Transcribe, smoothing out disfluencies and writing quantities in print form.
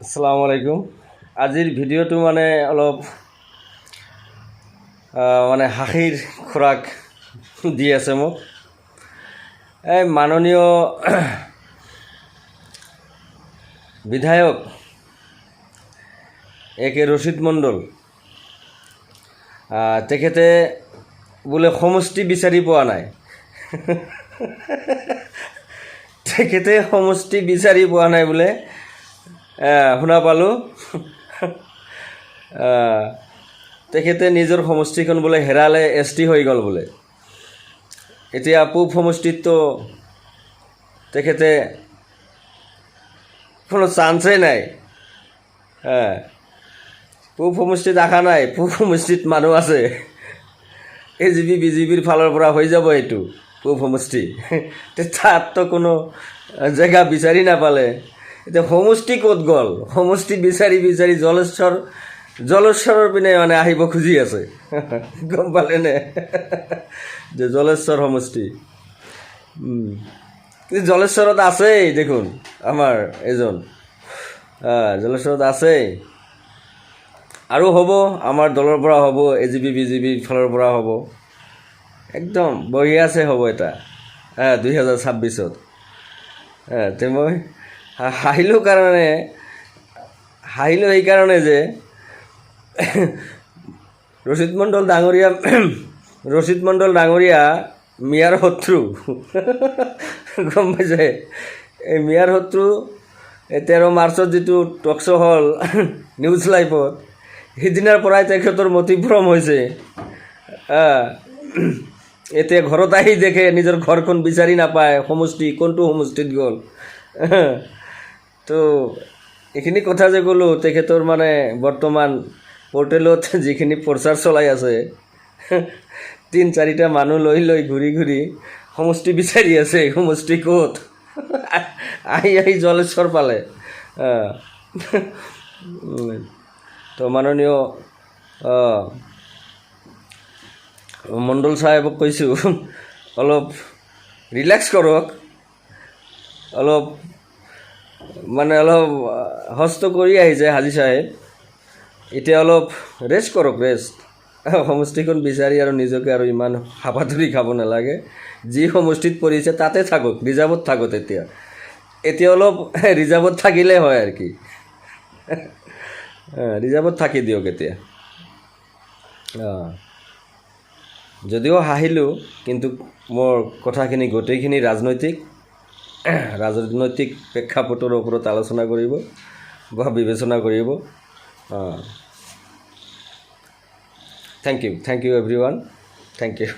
আসসালামু আলাইকুম। আজিৰ ভিডিঅ'টো মানে অলপ মানে হাঁহিৰ খোৰাক দি আছে মোক। এই মাননীয় বিধায়ক একে ৰচিদ মণ্ডল তেখেতে বোলে সমষ্টি বিচাৰি পোৱা নাই। তেখেতে সমষ্টি বিচাৰি পোৱা নাই বোলে শুনা পালোঁ। তেখেতে নিজৰ সমষ্টিখন বোলে হেৰালে, ST হৈ গ'ল বোলে। এতিয়া পূব সমষ্টিততো তেখেতে কোনো চান্সেই নাই। পূব সমষ্টিত আশা নাই, পূব সমষ্টিত মানুহ আছে। AGP BJPৰ ফালৰ পৰা হৈ যাব এইটো পূব সমষ্টি। তাততো কোনো জেগা বিচাৰি নাপালে। এতিয়া সমষ্টি ক'ত গ'ল? সমষ্টি বিচাৰি বিচাৰি জলেশ্বৰৰ পিনে মানে আহিব খুজি আছে। গম পালেনে যে জলেশ্বৰ সমষ্টি? কিন্তু জলেশ্বৰত আছেই দেখোন আমাৰ এজন, জলেশ্বৰত আছেই। আৰু হ'ব, আমাৰ দলৰ পৰা হ'ব, AGP BJPৰ ফালৰ পৰা হ'ব। একদম বঢ়িয়াছে হ'ব এটা 2026-ত। তে মই হাঁহিলোঁ সেইকাৰণে যে ৰচিদ মণ্ডল ডাঙৰীয়া মিয়াৰ শত্ৰু। গম পাইছে? এই মিয়াৰ শত্ৰু 13 মাৰ্চত যিটো টক শ্ব' হ'ল নিউজ লাইভত, সিদিনাৰ পৰাই তেখেতৰ মতিভ্ৰম হৈছে। এতিয়া ঘৰত আহি দেখে নিজৰ ঘৰখন বিচাৰি নাপায়, সমষ্টি কোনটো সমষ্টিত গ'ল। তো এইখিনি কথা যে ক'লোঁ, তেখেতৰ মানে বৰ্তমান পৰ্টেলত যিখিনি প্ৰচাৰ চলাই আছে, 3-4টা মানুহ লৈ ঘূৰি সমষ্টি বিচাৰি আছে। সমষ্টি ক'ত? আহি জলেশ্বৰ পালে। তো মাননীয় মণ্ডল চাহেবক কৈছোঁ, অলপ ৰিলেক্স কৰক, অলপ হস্ত কৰি আহিছে হাজী চাহেব। এতিয়া অলপ ৰেষ্ট কৰক, ৰেষ্ট। সমষ্টিখন বিচাৰি আৰু নিজকে আৰু ইমান হাপাধুৰি খাব নালাগে। যি সমষ্টিত পৰিছে তাতে থাকক, ৰিজাৰ্ভত থাকক। এতিয়া অলপ ৰিজাৰ্ভত থাকিলে হয় আৰু কি, ৰিজাৰ্ভত থাকি দিয়ক এতিয়া। যদিও হাঁহিলোঁ, কিন্তু মোৰ কথাখিনি গোটেইখিনি ৰাজনৈতিক প্ৰেক্ষাপটৰ ওপৰত আলোচনা কৰিব বা বিবেচনা কৰিব। Thank you everyone, thank U.